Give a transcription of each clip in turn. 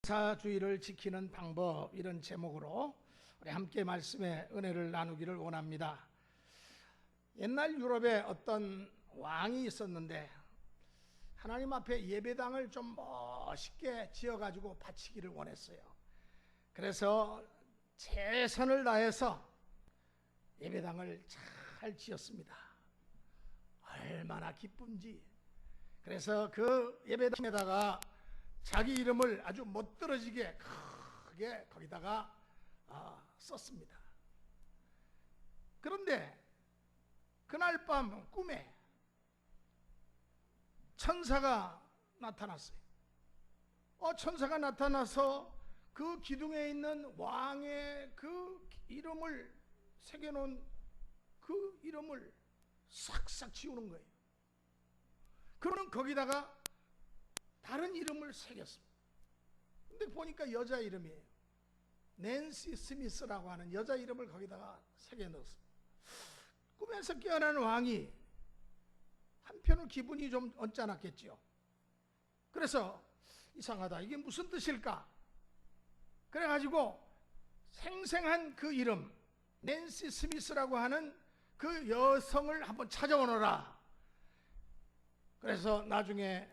감사주의를 지키는 방법, 이런 제목으로 우리 함께 말씀의 은혜를 나누기를 원합니다. 옛날 유럽에 어떤 왕이 있었는데 하나님 앞에 예배당을 좀 멋있게 지어가지고 바치기를 원했어요. 그래서 최선을 다해서 예배당을 잘 지었습니다. 얼마나 기쁜지. 그래서 그 예배당에다가 자기 이름을 아주 멋들어지게 크게 거기다가 썼습니다. 그런데 그날 밤 꿈에 천사가 나타났어요. 천사가 나타나서 그 기둥에 있는 왕의 그 이름을 새겨놓은 그 이름을 싹싹 지우는 거예요. 그러면 거기다가 다른 이름을 새겼습니다. 근데 보니까 여자 이름이에요. 낸시 스미스라고 하는 여자 이름을 거기다가 새겨 넣었습니다. 꿈에서 깨어난 왕이 한편으로 기분이 좀 언짢았겠지요. 그래서 이상하다, 이게 무슨 뜻일까? 그래가지고 생생한 그 이름 낸시 스미스라고 하는 그 여성을 한번 찾아오너라. 그래서 나중에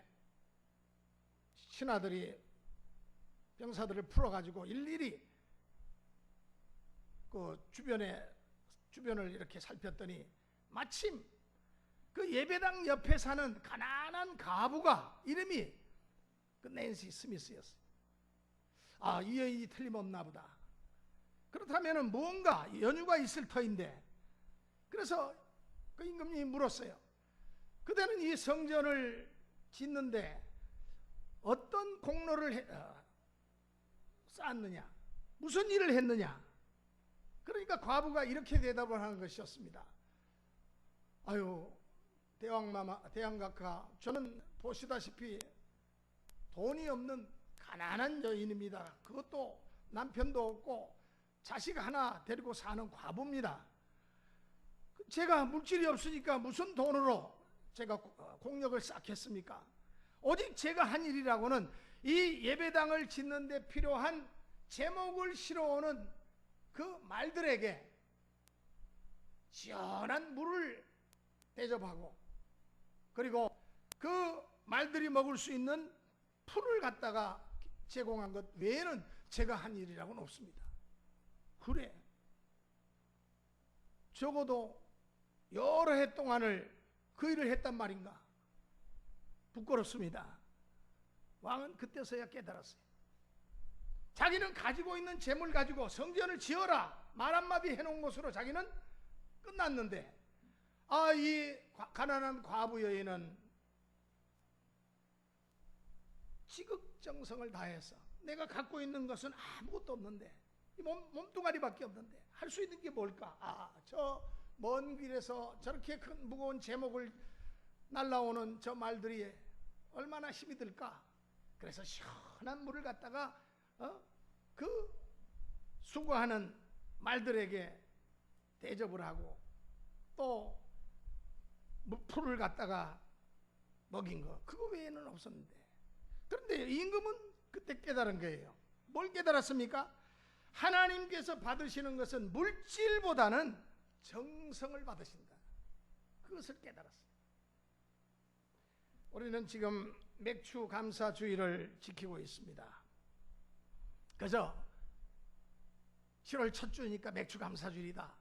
신하들이 병사들을 풀어가지고 일일이 그 주변을 이렇게 살폈더니 마침 그 예배당 옆에 사는 가난한 가부가 이름이 그 낸시 스미스였어요. 이 여인이 틀림없나 보다. 그렇다면 뭔가 연유가 있을 터인데, 그래서 그 임금님이 물었어요. 그대는 이 성전을 짓는데 어떤 공로를 쌓았느냐, 무슨 일을 했느냐. 그러니까 과부가 이렇게 대답을 하는 것이었습니다. 대왕각하, 저는 보시다시피 돈이 없는 가난한 여인입니다. 그것도 남편도 없고 자식 하나 데리고 사는 과부입니다. 제가 물질이 없으니까 무슨 돈으로 제가 공력을 쌓겠습니까? 오직 제가 한 일이라고는 이 예배당을 짓는 데 필요한 제목을 실어오는 그 말들에게 시원한 물을 대접하고, 그리고 그 말들이 먹을 수 있는 풀을 갖다가 제공한 것 외에는 제가 한 일이라고는 없습니다. 그래, 적어도 여러 해 동안을 그 일을 했단 말인가? 부끄럽습니다. 왕은 그때서야 깨달았어요. 자기는 가지고 있는 재물 가지고 성전을 지어라 말 한마디 해놓은 것으로 자기는 끝났는데, 이 가난한 과부 여인은 지극정성을 다해서 내가 갖고 있는 것은 아무것도 없는데, 이 몸뚱아리밖에 없는데 할 수 있는 게 뭘까? 저 먼 길에서 저렇게 큰 무거운 제목을 날라오는 저 말들이 얼마나 힘이 들까? 그래서 시원한 물을 갖다가 그 수고하는 말들에게 대접을 하고 또 풀을 갖다가 먹인 거, 그거 외에는 없었는데. 그런데 임금은 그때 깨달은 거예요. 뭘 깨달았습니까? 하나님께서 받으시는 것은 물질보다는 정성을 받으신다. 그것을 깨달았어요. 우리는 지금 맥주 감사주의를 지키고 있습니다. 그죠? 7월 첫 주니까 맥주 감사주일이다.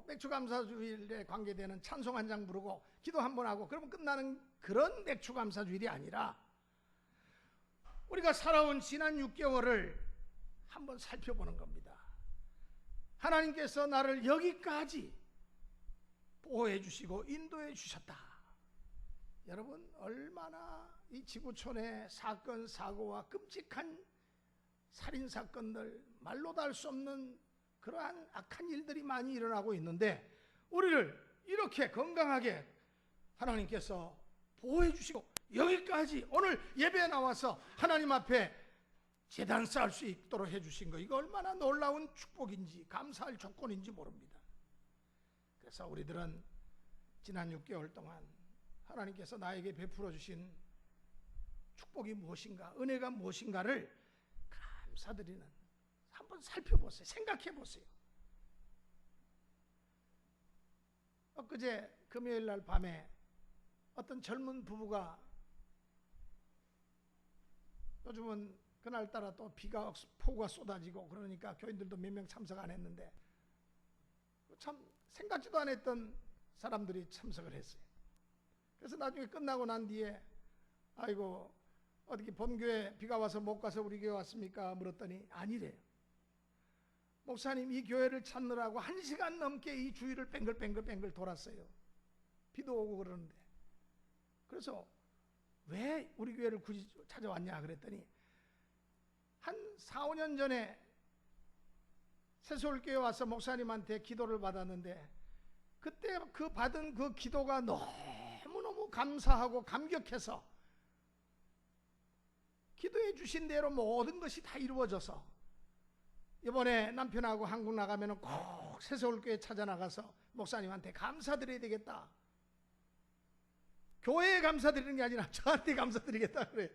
맥주 감사주일에 관계되는 찬송 한 장 부르고 기도 한 번 하고 그러면 끝나는 그런 맥주 감사주일이 아니라, 우리가 살아온 지난 6개월을 한번 살펴보는 겁니다. 하나님께서 나를 여기까지 보호해 주시고 인도해 주셨다. 여러분, 얼마나 이 지구촌의 사건 사고와 끔찍한 살인사건들, 말로도 할 수 없는 그러한 악한 일들이 많이 일어나고 있는데, 우리를 이렇게 건강하게 하나님께서 보호해 주시고 여기까지 오늘 예배에 나와서 하나님 앞에 제단 쌓을 수 있도록 해주신 거, 이거 얼마나 놀라운 축복인지 감사할 조건인지 모릅니다. 그래서 우리들은 지난 6개월 동안 하나님께서 나에게 베풀어 주신 축복이 무엇인가, 은혜가 무엇인가를 감사드리는, 한번 살펴보세요. 생각해 보세요. 엊그제 금요일 날 밤에 어떤 젊은 부부가, 요즘은 그날따라 또 비가, 폭우가 쏟아지고 그러니까 교인들도 몇 명 참석 안 했는데, 참 생각지도 않았던 사람들이 참석을 했어요. 그래서 나중에 끝나고 난 뒤에, 아이고 어떻게 본교회 비가 와서 못 가서 우리 교회 왔습니까? 물었더니 아니래요. 목사님, 이 교회를 찾느라고 1시간 넘게 이 주위를 뱅글뱅글 돌았어요. 비도 오고 그러는데. 그래서 왜 우리 교회를 굳이 찾아왔냐 그랬더니, 한 4, 5년 전에 새서울교회 와서 목사님한테 기도를 받았는데, 그때 그 받은 그 기도가 너무너무 감사하고 감격해서 기도해 주신 대로 모든 것이 다 이루어져서, 이번에 남편하고 한국 나가면 꼭 새서울교회 찾아 나가서 목사님한테 감사드려야 되겠다. 교회에 감사드리는 게 아니라 저한테 감사드리겠다 그래요.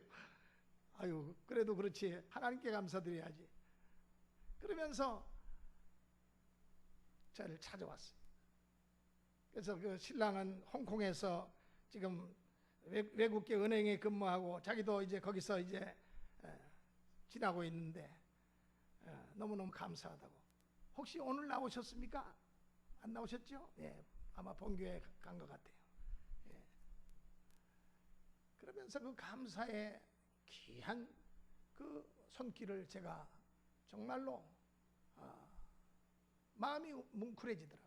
아유, 그래도 그렇지, 하나님께 감사드려야지. 그러면서 저를 찾아왔어요. 그래서 그 신랑은 홍콩에서 지금 외국계 은행에 근무하고, 자기도 이제 거기서 이제 지나고 있는데 너무너무 감사하다고. 혹시 오늘 나오셨습니까? 안 나오셨죠? 예, 아마 본교회 간 것 같아요. 예. 그러면서 그 감사의 귀한 그 손길을 제가 정말로 마음이 뭉클해지더라고요.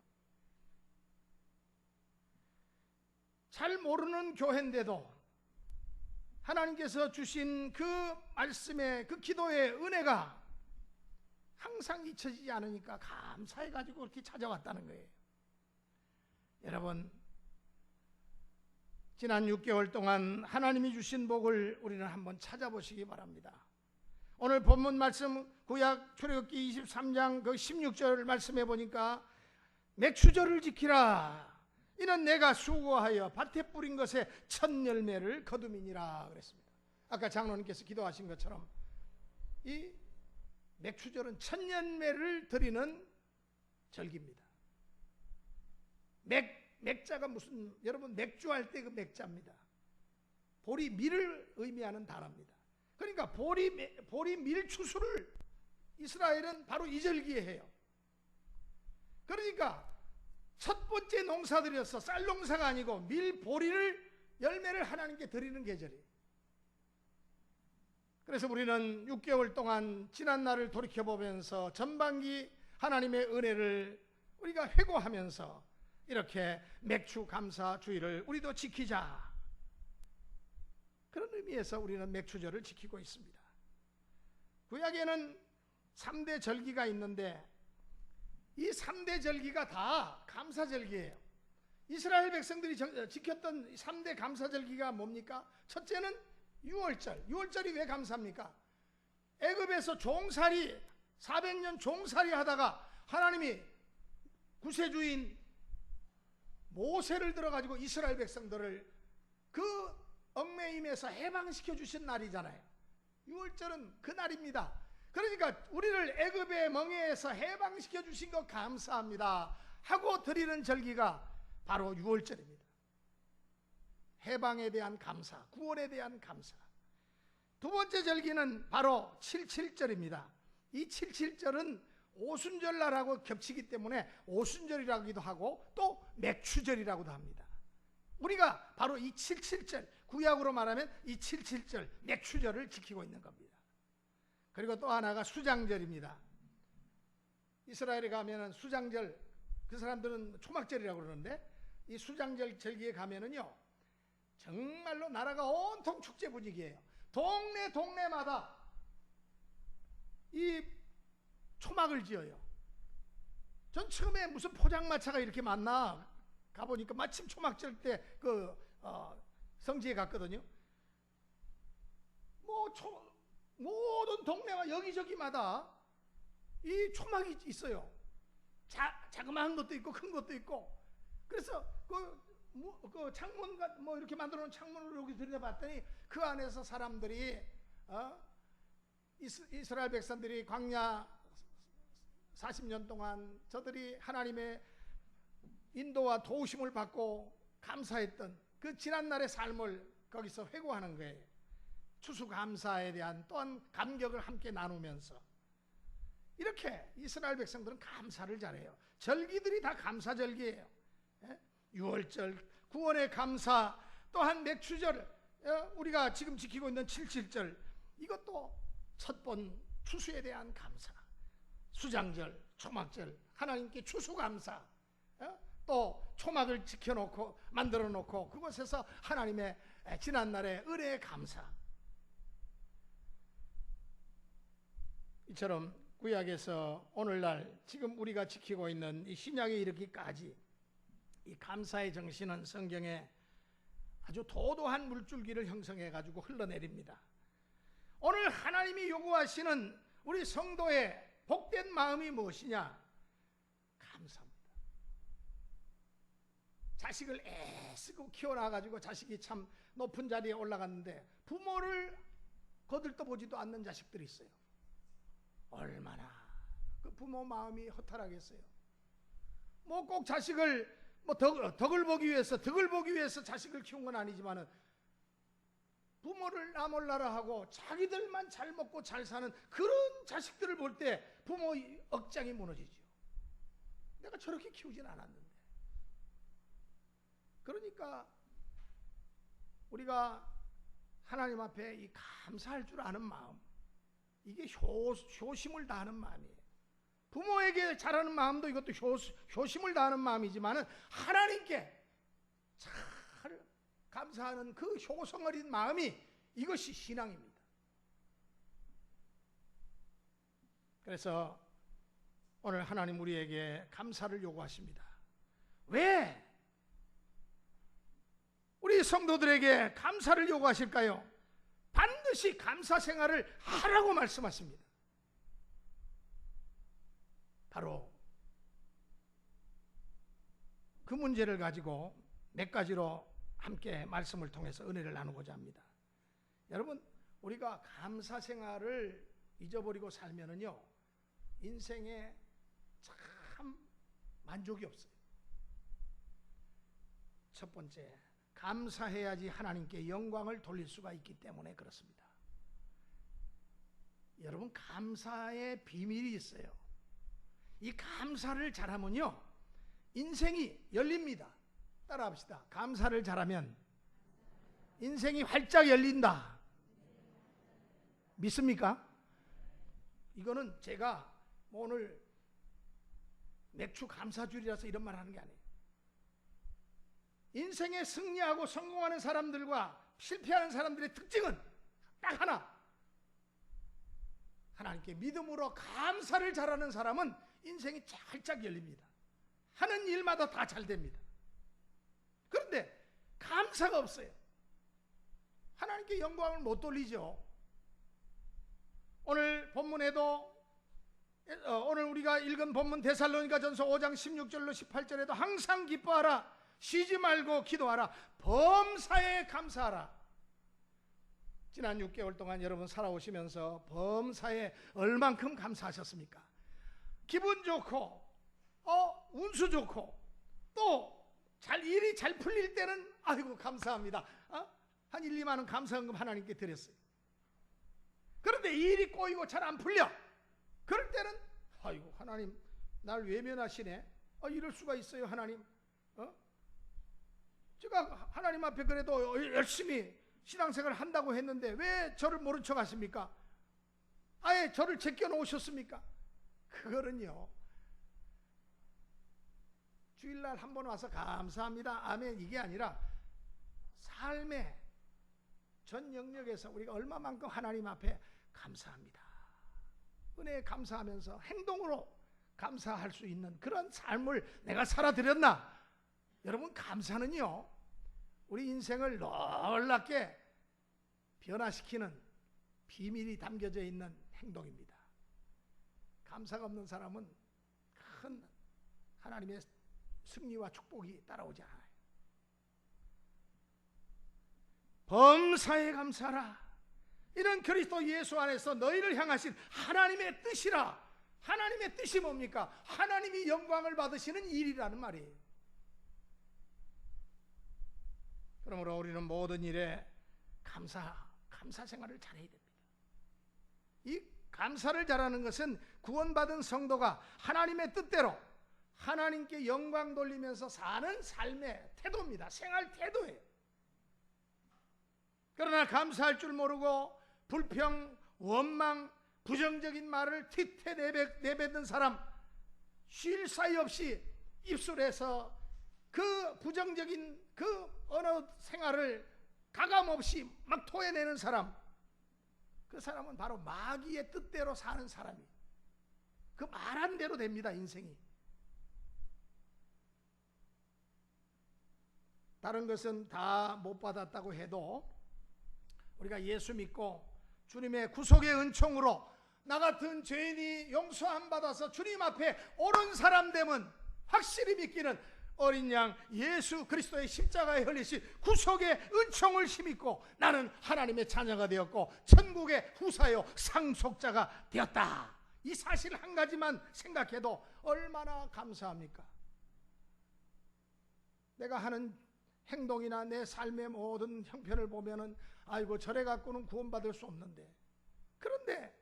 잘 모르는 교회인데도 하나님께서 주신 그 말씀의, 그 기도의 은혜가 항상 잊혀지지 않으니까 감사해가지고 그렇게 찾아왔다는 거예요. 여러분, 지난 6개월 동안 하나님이 주신 복을 우리는 한번 찾아보시기 바랍니다. 오늘 본문 말씀, 구약 출애굽기 23장 그 16절 말씀해 보니까, 맥추절을 지키라. 이는 내가 수고하여 밭에 뿌린 것에 첫 열매를 거둠이니라 그랬습니다. 아까 장로님께서 기도하신 것처럼 이 맥추절은 첫 열매를 드리는 절기입니다. 맥자가 무슨, 여러분 맥주할 때 그 맥자입니다. 보리 밀을 의미하는 단어입니다. 그러니까 보리 밀 추수를 이스라엘은 바로 이 절기에 해요. 그러니까 첫 번째 농사들이어서 쌀 농사가 아니고 밀 보리를, 열매를 하나님께 드리는 계절이에요. 그래서 우리는 6개월 동안 지난 날을 돌이켜보면서 전반기 하나님의 은혜를 우리가 회고하면서 이렇게 맥추 감사 주일을 우리도 지키자, 그런 의미에서 우리는 맥추절을 지키고 있습니다. 구약에는 3대 절기가 있는데 이 3대 절기가 다 감사절기예요. 이스라엘 백성들이 지켰던 3대 감사절기가 뭡니까? 첫째는 유월절. 유월절이 왜 감사합니까? 애굽에서 종살이, 400년 종살이 하다가 하나님이 구세주인 모세를 들어가지고 이스라엘 백성들을 그 얽매임에서 해방시켜 주신 날이잖아요. 유월절은 그 날입니다. 그러니까 우리를 애굽의 멍에에서 해방시켜 주신 것 감사합니다 하고 드리는 절기가 바로 유월절입니다. 해방에 대한 감사, 구원에 대한 감사. 두 번째 절기는 바로 77절입니다. 이 77절은 오순절날하고 겹치기 때문에 오순절이라고도 하고 또 맥추절이라고도 합니다. 우리가 바로 이 77절, 구약으로 말하면 이 77절 맥추절을 지키고 있는 겁니다. 그리고 또 하나가 수장절입니다. 이스라엘에 가면은 수장절, 그 사람들은 초막절이라고 그러는데, 이 수장절 절기에 가면은요 정말로 나라가 온통 축제 분위기예요. 동네마다 이 초막을 지어요. 전 처음에 무슨 포장마차가 이렇게 많나 가보니까 마침 초막절 때 그 성지에 갔거든요. 모든 동네와 여기저기마다 이 초막이 있어요. 자그마한 것도 있고 큰 것도 있고. 그래서 그 그 창문 뭐 이렇게 만들어 놓은 창문을 여기 들여다봤더니 그 안에서 사람들이 이스라엘 백성들이 광야 40년 동안 저들이 하나님의 인도와 도우심을 받고 감사했던 그 지난날의 삶을 거기서 회고하는 거예요. 추수감사에 대한 또한 감격을 함께 나누면서 이렇게 이스라엘 백성들은 감사를 잘해요. 절기들이 다 감사절기예요. 유월절, 구원의 감사, 또한 맥추절, 우리가 지금 지키고 있는 77절, 이것도 첫번 추수에 대한 감사, 수장절, 초막절, 하나님께 추수감사, 또 초막을 지켜놓고 만들어놓고 그곳에서 하나님의 지난날의 은혜의 감사. 이처럼 구약에서 오늘날 지금 우리가 지키고 있는 이 신약에 이르기까지 이 감사의 정신은 성경에 아주 도도한 물줄기를 형성해 가지고 흘러내립니다. 오늘 하나님이 요구하시는 우리 성도의 복된 마음이 무엇이냐? 감사합니다. 자식을 애쓰고 키워놔가지고 자식이 참 높은 자리에 올라갔는데 부모를 거들떠보지도 않는 자식들이 있어요. 얼마나 그 부모 마음이 허탈하겠어요. 뭐 꼭 자식을 뭐 덕을 보기 위해서 자식을 키운 건 아니지만은 부모를 나 몰라라 하고 자기들만 잘 먹고 잘 사는 그런 자식들을 볼 때 부모의 억장이 무너지죠. 내가 저렇게 키우진 않았는데. 그러니까 우리가 하나님 앞에 이 감사할 줄 아는 마음, 이게 효심을 다하는 마음이에요. 부모에게 잘하는 마음도 이것도 효심을 다하는 마음이지만은 하나님께 잘 감사하는 그 효성 어린 마음이 이것이 신앙입니다. 그래서 오늘 하나님 우리에게 감사를 요구하십니다. 왜 우리 성도들에게 감사를 요구하실까요? 반드시 감사 생활을 하라고 말씀하십니다. 바로 그 문제를 가지고 몇 가지로 함께 말씀을 통해서 은혜를 나누고자 합니다. 여러분, 우리가 감사 생활을 잊어버리고 살면은요, 인생에 참 만족이 없어요. 첫 번째, 감사해야지 하나님께 영광을 돌릴 수가 있기 때문에 그렇습니다. 여러분, 감사의 비밀이 있어요. 이 감사를 잘하면요, 인생이 열립니다. 따라합시다. 감사를 잘하면 인생이 활짝 열린다. 믿습니까? 이거는 제가 뭐 오늘 맥주 감사주일이라서 이런 말 하는 게 아니에요. 인생에 승리하고 성공하는 사람들과 실패하는 사람들의 특징은 딱 하나. 하나님께 믿음으로 감사를 잘하는 사람은 인생이 활짝 열립니다. 하는 일마다 다 잘 됩니다. 그런데 감사가 없어요. 하나님께 영광을 못 돌리죠. 오늘 본문에도 오늘 우리가 읽은 본문 데살로니가전서 5장 16절로 18절에도 항상 기뻐하라, 쉬지 말고 기도하라, 범사에 감사하라. 지난 6개월 동안 여러분 살아오시면서 범사에 얼만큼 감사하셨습니까? 기분 좋고 운수 좋고 또 일이 잘 풀릴 때는 아이고 감사합니다. 한 1, 2만 원 감사헌금 하나님께 드렸어요. 그런데 일이 꼬이고 잘 안 풀려. 그럴 때는 아이고 하나님 날 외면하시네. 이럴 수가 있어요 하나님. 제가 하나님 앞에 그래도 열심히 신앙생활을 한다고 했는데 왜 저를 모른 척 하십니까? 아예 저를 제껴 놓으셨습니까? 그거는요, 주일날 한 번 와서 감사합니다 아멘 이게 아니라 삶의 전 영역에서 우리가 얼마만큼 하나님 앞에 감사합니다, 은혜에 감사하면서 행동으로 감사할 수 있는 그런 삶을 내가 살아드렸나? 여러분, 감사는요 우리 인생을 놀랍게 변화시키는 비밀이 담겨져 있는 행동입니다. 감사가 없는 사람은 큰 하나님의 승리와 축복이 따라오지 않아요. 범사에 감사하라. 이는 그리스도 예수 안에서 너희를 향하신 하나님의 뜻이라. 하나님의 뜻이 뭡니까? 하나님이 영광을 받으시는 일이라는 말이에요. 그러므로 우리는 모든 일에 감사 생활을 잘해야 됩니다. 이 감사를 잘하는 것은 구원받은 성도가 하나님의 뜻대로 하나님께 영광 돌리면서 사는 삶의 태도입니다. 생활 태도예요. 그러나 감사할 줄 모르고 불평, 원망, 부정적인 말을 튀태 내뱉는 사람, 쉴 사이 없이 입술에서 그 부정적인 그 언어 생활을 가감없이 막 토해내는 사람, 그 사람은 바로 마귀의 뜻대로 사는 사람이에요. 그 말한 대로 됩니다, 인생이. 다른 것은 다 못 받았다고 해도 우리가 예수 믿고 주님의 구속의 은총으로 나 같은 죄인이 용서함 받아서 주님 앞에 옳은 사람 되면 확실히 믿기는 어린 양 예수 그리스도의 십자가에 흘리신 구속의 은총을 힘입고 나는 하나님의 자녀가 되었고 천국의 후사요 상속자가 되었다. 이 사실 한 가지만 생각해도 얼마나 감사합니까? 내가 하는 행동이나 내 삶의 모든 형편을 보면은 아이고 저래 갖고는 구원받을 수 없는데, 그런데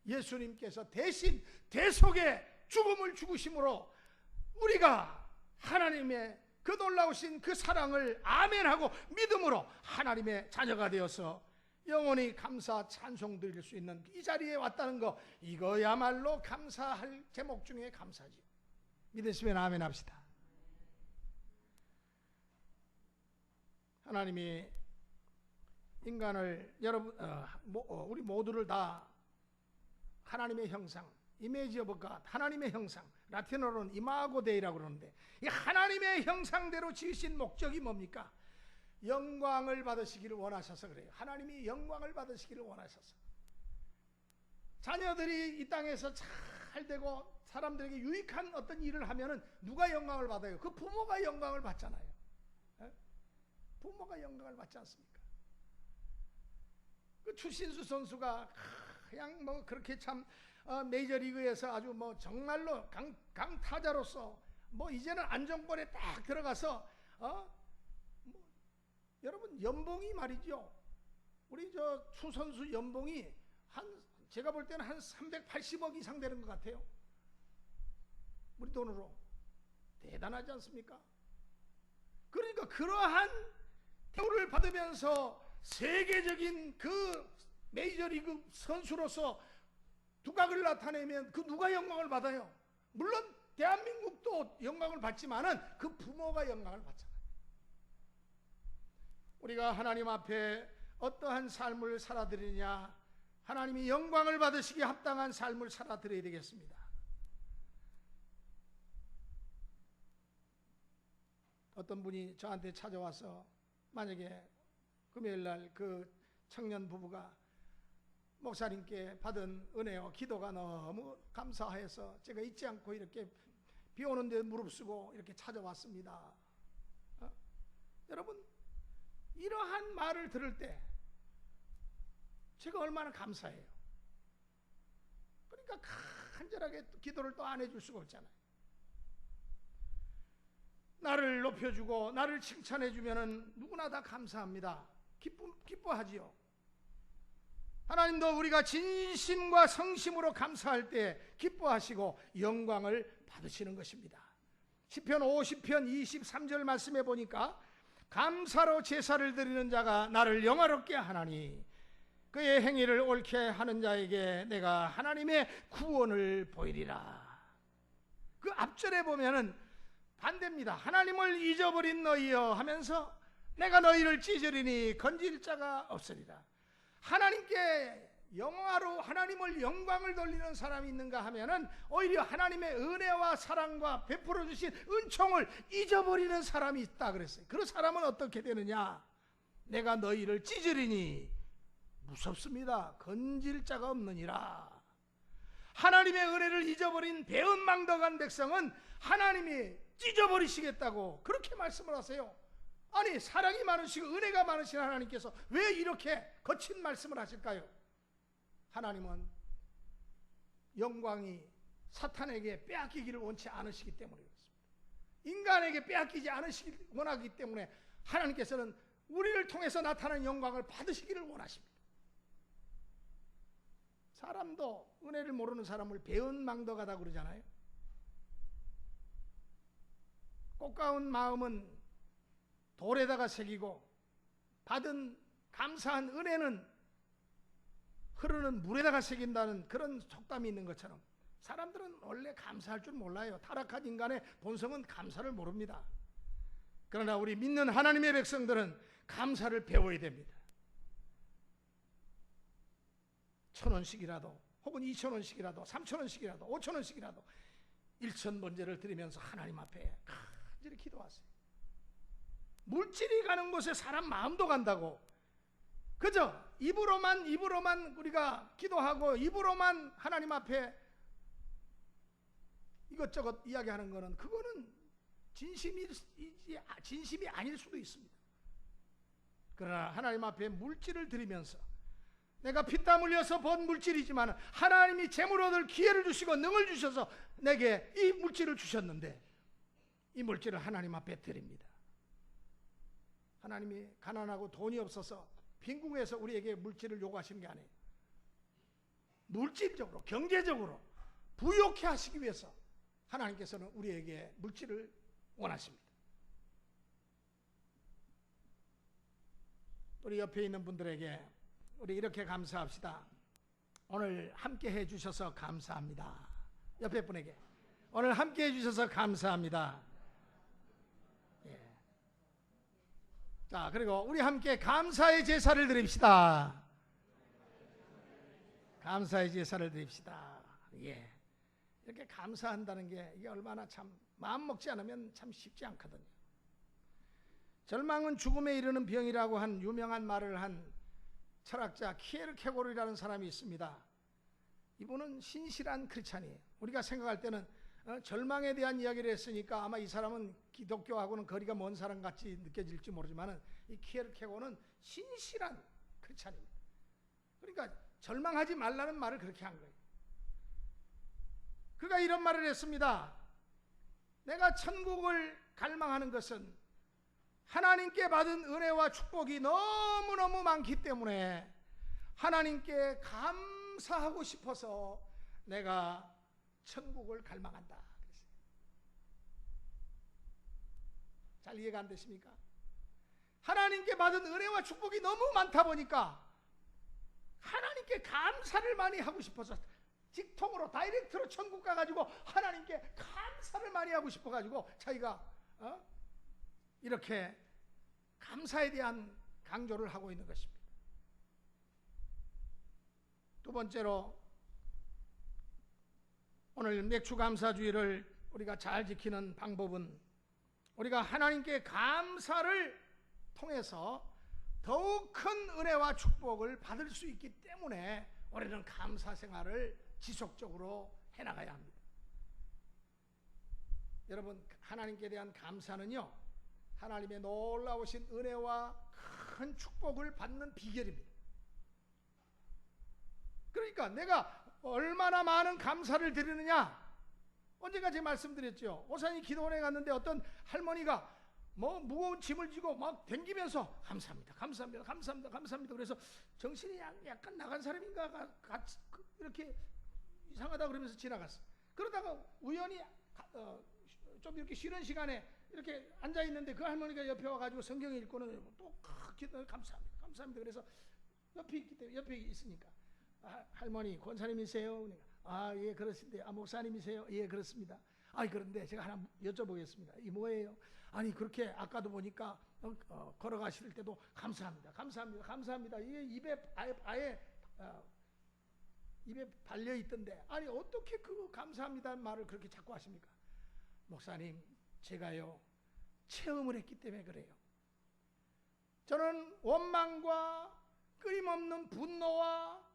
예수님께서 대신 대속의 죽음을 죽으심으로 우리가 하나님의 그 놀라우신 그 사랑을 아멘하고 믿음으로 하나님의 자녀가 되어서 영원히 감사 찬송 드릴 수 있는 이 자리에 왔다는 거, 이거야말로 감사할 제목 중에 감사지. 믿으시면 아멘 합시다. 하나님이 인간을 우리 모두를 다 하나님의 형상, 이미지 오브 갓, 하나님의 형상, 라틴어로는 이마고 데이라고 그러는데, 이 하나님의 형상대로 지으신 목적이 뭡니까? 영광을 받으시기를 원하셔서 그래요. 하나님이 영광을 받으시기를 원하셔서. 자녀들이 이 땅에서 잘 되고 사람들에게 유익한 어떤 일을 하면은 누가 영광을 받아요? 그 부모가 영광을 받잖아요. 부모가 영광을 받지 않습니까? 그 추신수 선수가 그냥 뭐 그렇게 참 메이저리그에서 아주 뭐 정말로 강타자로서 뭐 이제는 안정권에 딱 들어가서 여러분 연봉이 말이죠. 우리 저 추 선수 연봉이 제가 볼 때는 한 380억 이상 되는 것 같아요. 우리 돈으로. 대단하지 않습니까? 그러니까 그러한 대우를 받으면서 세계적인 그 메이저리그 선수로서 두각을 나타내면 그 누가 영광을 받아요? 물론 대한민국도 영광을 받지만은 그 부모가 영광을 받잖아요. 우리가 하나님 앞에 어떠한 삶을 살아드리냐, 하나님이 영광을 받으시기에 합당한 삶을 살아드려야 되겠습니다. 어떤 분이 저한테 찾아와서 만약에 금요일날 그 청년 부부가 목사님께 받은 은혜와 기도가 너무 감사해서 제가 잊지 않고 이렇게 비 오는데 무릅쓰고 이렇게 찾아왔습니다. 여러분, 이러한 말을 들을 때 제가 얼마나 감사해요. 그러니까 간절하게 기도를 또 안 해줄 수가 없잖아요. 나를 높여주고 나를 칭찬해주면 누구나 다 감사합니다. 기뻐하지요. 하나님도 우리가 진심과 성심으로 감사할 때 기뻐하시고 영광을 받으시는 것입니다. 시편 50편 23절 말씀에 보니까 감사로 제사를 드리는 자가 나를 영화롭게 하나니 그의 행위를 옳게 하는 자에게 내가 하나님의 구원을 보이리라. 그 앞절에 보면은 반대입니다. 하나님을 잊어버린 너희여 하면서 내가 너희를 찢으리니 건질 자가 없으리라. 하나님께 영화로 하나님을 영광을 돌리는 사람이 있는가 하면은 오히려 하나님의 은혜와 사랑과 베풀어 주신 은총을 잊어버리는 사람이 있다 그랬어요. 그 사람은 어떻게 되느냐? 내가 너희를 찢으리니 무섭습니다. 건질 자가 없느니라. 하나님의 은혜를 잊어버린 배은망덕한 백성은 하나님이 찢어버리시겠다고 그렇게 말씀을 하세요. 아니 사랑이 많으시고 은혜가 많으신 하나님께서 왜 이렇게 거친 말씀을 하실까요? 하나님은 영광이 사탄에게 빼앗기기를 원치 않으시기 때문에 그렇습니다. 인간에게 빼앗기지 않으시기 원하기 때문에 하나님께서는 우리를 통해서 나타나는 영광을 받으시기를 원하십니다. 사람도 은혜를 모르는 사람을 배은망덕하다 그러잖아요. 꽃가운 마음은 돌에다가 새기고 받은 감사한 은혜는 흐르는 물에다가 새긴다는 그런 속담이 있는 것처럼 사람들은 원래 감사할 줄 몰라요. 타락한 인간의 본성은 감사를 모릅니다. 그러나 우리 믿는 하나님의 백성들은 감사를 배워야 됩니다. 1,000원씩이라도 혹은 2,000원씩이라도 3,000원씩이라도 5,000원씩이라도 1,000번제를 드리면서 하나님 앞에 간절히 기도하세요. 물질이 가는 곳에 사람 마음도 간다고. 그죠? 입으로만 우리가 기도하고 입으로만 하나님 앞에 이것저것 이야기하는 거는 그거는 진심이 아닐 수도 있습니다. 그러나 하나님 앞에 물질을 드리면서 내가 피땀 흘려서 번 물질이지만 하나님이 재물 얻을 기회를 주시고 능을 주셔서 내게 이 물질을 주셨는데 이 물질을 하나님 앞에 드립니다. 하나님이 가난하고 돈이 없어서 빈궁해서 우리에게 물질을 요구하시는 게 아니에요. 물질적으로 경제적으로 부욕해 하시기 위해서 하나님께서는 우리에게 물질을 원하십니다. 우리 옆에 있는 분들에게 우리 이렇게 감사합시다. 오늘 함께 해주셔서 감사합니다. 옆에 분에게 오늘 함께 해주셔서 감사합니다. 예. 자, 그리고 우리 함께 감사의 제사를 드립시다. 감사의 제사를 드립시다. 예. 이렇게 감사한다는 게 이게 얼마나 참 마음 먹지 않으면 참 쉽지 않거든요. 절망은 죽음에 이르는 병이라고 한 유명한 말을 한 철학자 키에르케고르라는 사람이 있습니다. 이분은 신실한 크리스찬이에요. 우리가 생각할 때는 절망에 대한 이야기를 했으니까 아마 이 사람은 기독교하고는 거리가 먼 사람 같이 느껴질지 모르지만 이 키에르케고르는 신실한 크리스찬입니다. 그러니까 절망하지 말라는 말을 그렇게 한 거예요. 그가 이런 말을 했습니다. 내가 천국을 갈망하는 것은 하나님께 받은 은혜와 축복이 너무너무 많기 때문에 하나님께 감사하고 싶어서 내가 천국을 갈망한다. 잘 이해가 안 되십니까? 하나님께 받은 은혜와 축복이 너무 많다 보니까 하나님께 감사를 많이 하고 싶어서 직통으로 다이렉트로 천국 가가지고 하나님께 감사를 많이 하고 싶어가지고 자기가 이렇게 감사에 대한 강조를 하고 있는 것입니다. 두 번째로 오늘 맥주감사주의를 우리가 잘 지키는 방법은 우리가 하나님께 감사를 통해서 더욱 큰 은혜와 축복을 받을 수 있기 때문에 우리는 감사 생활을 지속적으로 해나가야 합니다. 여러분, 하나님께 대한 감사는요, 하나님의 놀라우신 은혜와 큰 축복을 받는 비결입니다. 그러니까 내가 얼마나 많은 감사를 드리느냐. 언젠가 제가 말씀드렸죠. 오산이 기도원에 갔는데 어떤 할머니가 무거운 짐을 지고 막 댕기면서 감사합니다, 감사합니다, 감사합니다, 감사합니다. 그래서 정신이 약간 나간 사람인가 같이 이렇게 이상하다 그러면서 지나갔어. 그러다가 우연히 좀 이렇게 쉬는 시간에 이렇게 앉아 있는데 그 할머니가 옆에 와가지고 성경 읽고는 또 감사합니다, 감사합니다. 그래서 옆에 있으니까 할머니 권사님이세요? 예 그렇습니다. 목사님이세요? 예 그렇습니다. 그런데 제가 하나 여쭤보겠습니다. 이 뭐예요? 아니 그렇게 아까도 보니까 걸어가실 때도 감사합니다, 감사합니다, 감사합니다. 이게 입에 발려 있던데 아니 어떻게 그 감사합니다는 말을 그렇게 자꾸 하십니까? 목사님, 제가요 체험을 했기 때문에 그래요. 저는 원망과 끊임없는 분노와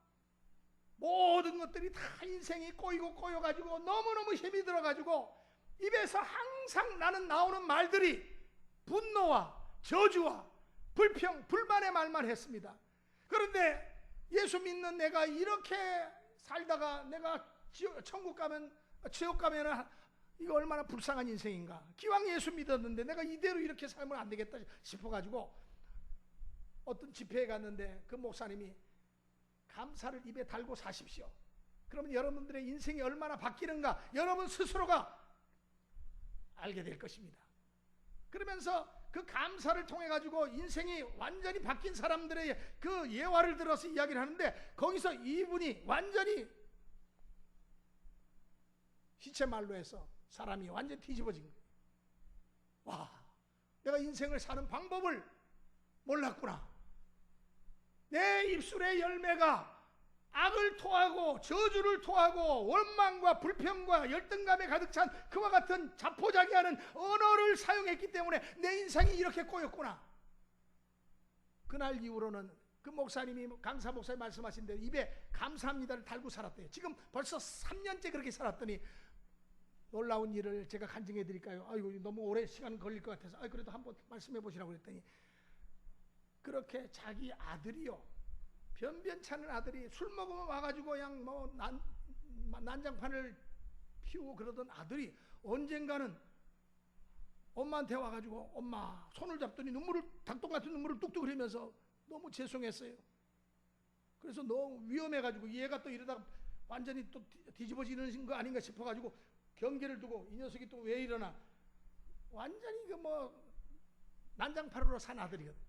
모든 것들이 다 인생이 꼬여가지고 너무너무 힘이 들어가지고 입에서 항상 나오는 말들이 분노와 저주와 불평, 불만의 말만 했습니다. 그런데 예수 믿는 내가 이렇게 살다가 내가 천국 가면, 지옥 가면 이거 얼마나 불쌍한 인생인가. 기왕 예수 믿었는데 내가 이대로 이렇게 살면 안 되겠다 싶어가지고 어떤 집회에 갔는데 그 목사님이 감사를 입에 달고 사십시오. 그러면 여러분들의 인생이 얼마나 바뀌는가 여러분 스스로가 알게 될 것입니다. 그러면서 그 감사를 통해 가지고 인생이 완전히 바뀐 사람들의 그 예화를 들어서 이야기를 하는데 거기서 이분이 완전히 시체말로 해서 사람이 완전히 뒤집어진 거예요. 와, 내가 인생을 사는 방법을 몰랐구나. 내 입술의 열매가 악을 토하고 저주를 토하고 원망과 불평과 열등감에 가득 찬 그와 같은 자포자기하는 언어를 사용했기 때문에 내 인생이 이렇게 꼬였구나. 그날 이후로는 그 목사님이 강사 목사님 말씀하신 대로 입에 감사합니다를 달고 살았대요. 지금 벌써 3년째 그렇게 살았더니 놀라운 일을 제가 간증해 드릴까요? 아이고 너무 오래 시간 걸릴 것 같아서 그래도 한번 말씀해 보시라고 그랬더니 그렇게 자기 아들이요, 변변찮은 아들이 술 먹으면 와가지고 그냥 뭐 난장판을 피우고 그러던 아들이 언젠가는 엄마한테 와가지고 엄마 손을 잡더니 닭똥 같은 눈물을 뚝뚝 흘리면서 너무 죄송했어요. 그래서 너무 위험해가지고 얘가 또 이러다가 완전히 또 뒤집어지는 거 아닌가 싶어가지고 경계를 두고 이 녀석이 또 왜 이러나 완전히 그 뭐 난장판으로 산 아들이거든.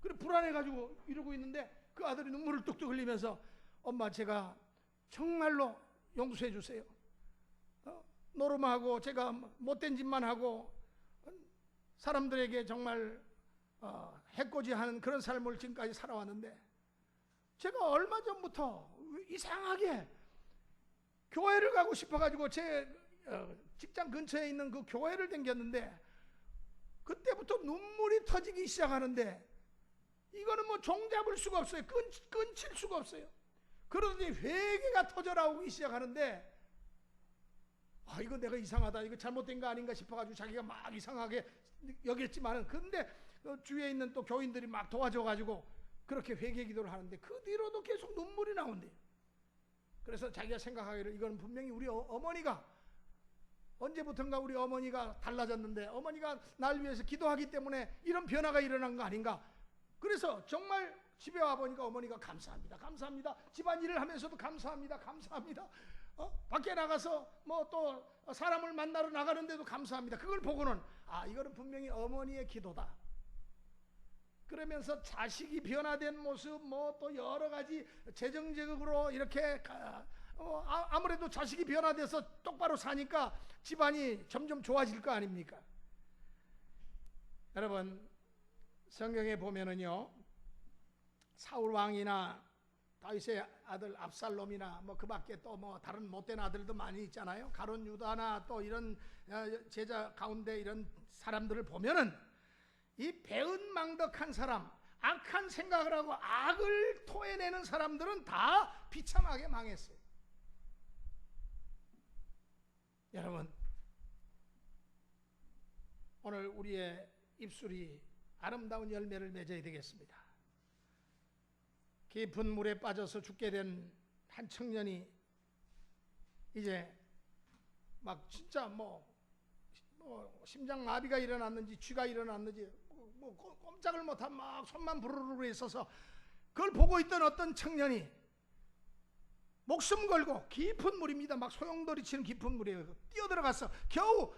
그래 불안해가지고 이러고 있는데 그 아들이 눈물을 뚝뚝 흘리면서 엄마 제가 정말로 용서해 주세요. 노름하고 제가 못된 짓만 하고 사람들에게 정말 해코지하는 그런 삶을 지금까지 살아왔는데 제가 얼마 전부터 이상하게 교회를 가고 싶어가지고 제 직장 근처에 있는 그 교회를 다녔는데 그때부터 눈물이 터지기 시작하는데 이거는 뭐 종잡을 수가 없어요. 끊칠 수가 없어요. 그러더니 회개가 터져나오기 시작하는데 이거 내가 이상하다, 이거 잘못된 거 아닌가 싶어가지고 자기가 막 이상하게 여겼지만은 근데 주위에 있는 또 교인들이 막 도와줘가지고 그렇게 회개 기도를 하는데 그 뒤로도 계속 눈물이 나온대요. 그래서 자기가 생각하기를 이건 분명히 우리 어머니가 언제부턴가 우리 어머니가 달라졌는데 어머니가 날 위해서 기도하기 때문에 이런 변화가 일어난 거 아닌가. 그래서 정말 집에 와보니까 어머니가 감사합니다, 감사합니다, 집안일을 하면서도 감사합니다, 감사합니다, 밖에 나가서 뭐 또 사람을 만나러 나가는데도 감사합니다. 그걸 보고는 이거는 분명히 어머니의 기도다. 그러면서 자식이 변화된 모습 뭐 또 여러 가지 재정적으로 이렇게 아무래도 자식이 변화돼서 똑바로 사니까 집안이 점점 좋아질 거 아닙니까? 여러분 성경에 보면은요 사울 왕이나 다윗의 아들 압살롬이나 뭐 그 밖에 또 뭐 다른 못된 아들도 많이 있잖아요. 가룟 유다나 또 이런 제자 가운데 이런 사람들을 보면은 이 배은망덕한 사람, 악한 생각을 하고 악을 토해내는 사람들은 다 비참하게 망했어요. 여러분 오늘 우리의 입술이 아름다운 열매를 맺어야 되겠습니다. 깊은 물에 빠져서 죽게 된 한 청년이 이제 막 진짜 뭐 심장마비가 일어났는지 쥐가 일어났는지 뭐 꼼짝을 못한 막 손만 부르르 있어서 그걸 보고 있던 어떤 청년이 목숨 걸고 깊은 물입니다. 막 소용돌이 치는 깊은 물이에요. 뛰어들어가서 겨우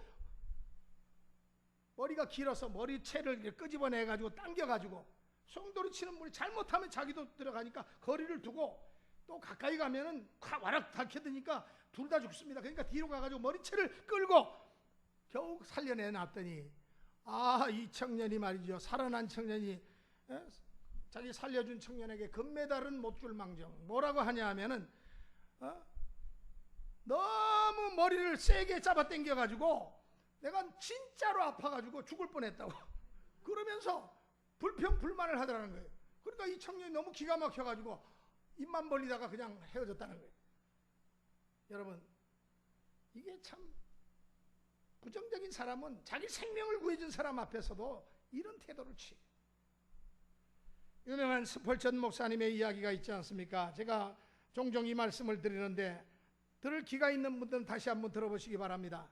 머리가 길어서 머리채를 끄집어내가지고 당겨가지고 소용돌이 치는 물이 잘못하면 자기도 들어가니까 거리를 두고 또 가까이 가면은 와락 닫혀드니까 둘 다 죽습니다. 그러니까 뒤로 가가지고 머리채를 끌고 겨우 살려내놨더니 이 청년이 말이죠. 살아난 청년이 자기 살려준 청년에게 금메달은 못 줄 망정 뭐라고 하냐 하면은 너무 머리를 세게 잡아당겨가지고 내가 진짜로 아파가지고 죽을 뻔했다고 그러면서 불평 불만을 하더라는 거예요. 그러니까 이 청년이 너무 기가 막혀가지고 입만 벌리다가 그냥 헤어졌다는 거예요. 여러분 이게 참 부정적인 사람은 자기 생명을 구해준 사람 앞에서도 이런 태도를 취해. 유명한 스펄전 목사님의 이야기가 있지 않습니까? 제가 종종 이 말씀을 드리는데 들을 기가 있는 분들은 다시 한번 들어보시기 바랍니다.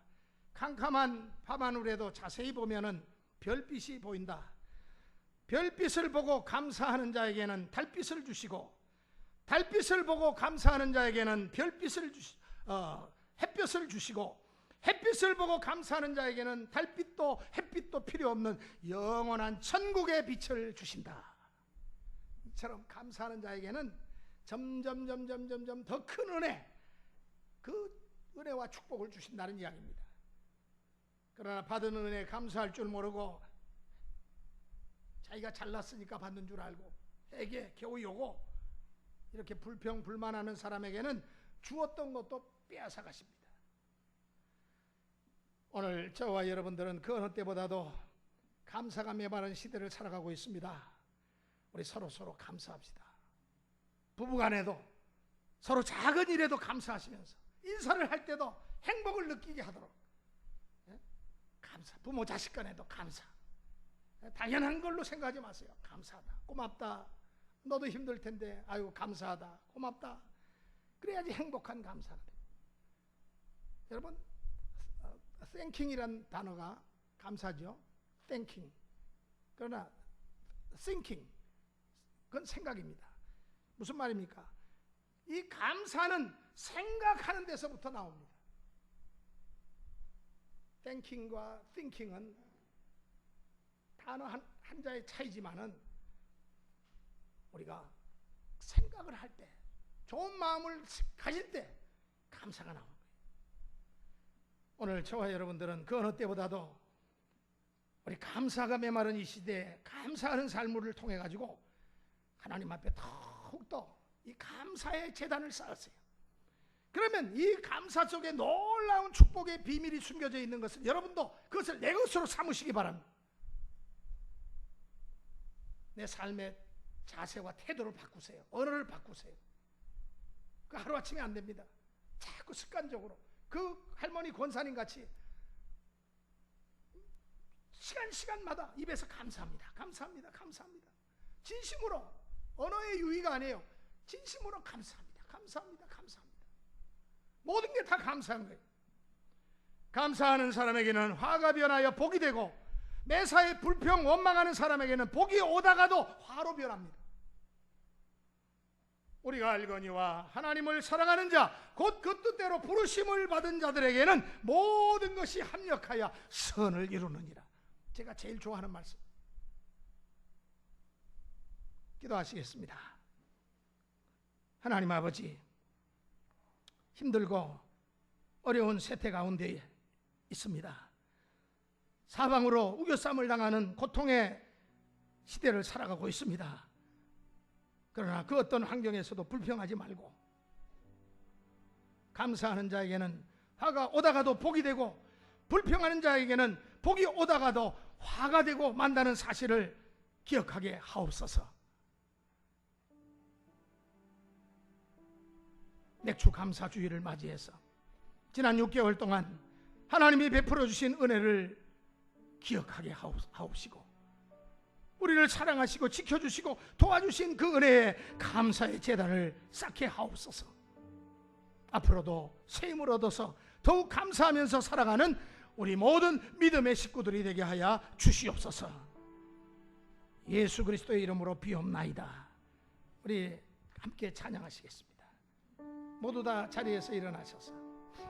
캄캄한 밤하늘에도 자세히 보면은 별빛이 보인다. 별빛을 보고 감사하는 자에게는 달빛을 주시고, 달빛을 보고 감사하는 자에게는 햇볕을 주시고, 햇빛을 보고 감사하는 자에게는 달빛도 햇빛도 필요 없는 영원한 천국의 빛을 주신다. 이처럼 감사하는 자에게는 점점 더 큰 은혜, 그 은혜와 축복을 주신다는 이야기입니다. 그러나 받은 은혜에 감사할 줄 모르고 자기가 잘났으니까 받는 줄 알고 에게 겨우 요거 이렇게 불평불만하는 사람에게는 주었던 것도 빼앗아 가십니다. 오늘 저와 여러분들은 그 어느 때보다도 감사가 메마른 시대를 살아가고 있습니다. 우리 서로 감사합시다. 부부간에도 서로 작은 일에도 감사하시면서 인사를 할 때도 행복을 느끼게 하도록 감사. 부모 자식 간에도 감사. 당연한 걸로 생각하지 마세요. 감사하다, 고맙다, 너도 힘들 텐데 아이고 감사하다, 고맙다. 그래야지 행복한 감사가 돼요. 여러분, thanking이란 단어가 감사죠. thanking. 그러나 thinking, 그건 생각입니다. 무슨 말입니까? 이 감사는 생각하는 데서부터 나옵니다. thinking과 thinking은 단어 한자의 차이지만은 우리가 생각을 할 때, 좋은 마음을 가질 때 감사가 나오는 거예요. 오늘 저와 여러분들은 그 어느 때보다도 우리 감사가 메마른 이 시대에 감사하는 삶을 통해 가지고 하나님 앞에 더욱더 이 감사의 재단을 쌓으세요. 그러면 이 감사 속에 놀라운 축복의 비밀이 숨겨져 있는 것을 여러분도 그것을 내 것으로 삼으시기 바랍니다. 내 삶의 자세와 태도를 바꾸세요. 언어를 바꾸세요. 그 하루아침에 안 됩니다. 자꾸 습관적으로 그 할머니 권사님 같이 시간마다 입에서 감사합니다. 감사합니다. 감사합니다. 진심으로, 언어의 유의가 아니에요. 진심으로 감사합니다. 감사합니다. 감사합니다. 모든 게 다 감사한 거예요. 감사하는 사람에게는 화가 변하여 복이 되고, 매사에 불평 원망하는 사람에게는 복이 오다가도 화로 변합니다. 우리가 알거니와 하나님을 사랑하는 자, 곧 그 뜻대로 부르심을 받은 자들에게는 모든 것이 합력하여 선을 이루느니라. 제가 제일 좋아하는 말씀. 기도하시겠습니다. 하나님 아버지, 힘들고 어려운 세태 가운데 있습니다. 사방으로 우겨쌈을 당하는 고통의 시대를 살아가고 있습니다. 그러나 그 어떤 환경에서도 불평하지 말고, 감사하는 자에게는 화가 오다가도 복이 되고, 불평하는 자에게는 복이 오다가도 화가 되고 만다는 사실을 기억하게 하옵소서. 맥주 감사주의를 맞이해서 지난 6개월 동안 하나님이 베풀어 주신 은혜를 기억하게 하옵시고, 우리를 사랑하시고 지켜주시고 도와주신 그 은혜에 감사의 제단을 쌓게 하옵소서. 앞으로도 새 힘을 얻어서 더욱 감사하면서 살아가는 우리 모든 믿음의 식구들이 되게 하여 주시옵소서. 예수 그리스도의 이름으로 비옵나이다. 우리 함께 찬양하시겠습니다. 모두 다 자리에서 일어나셔서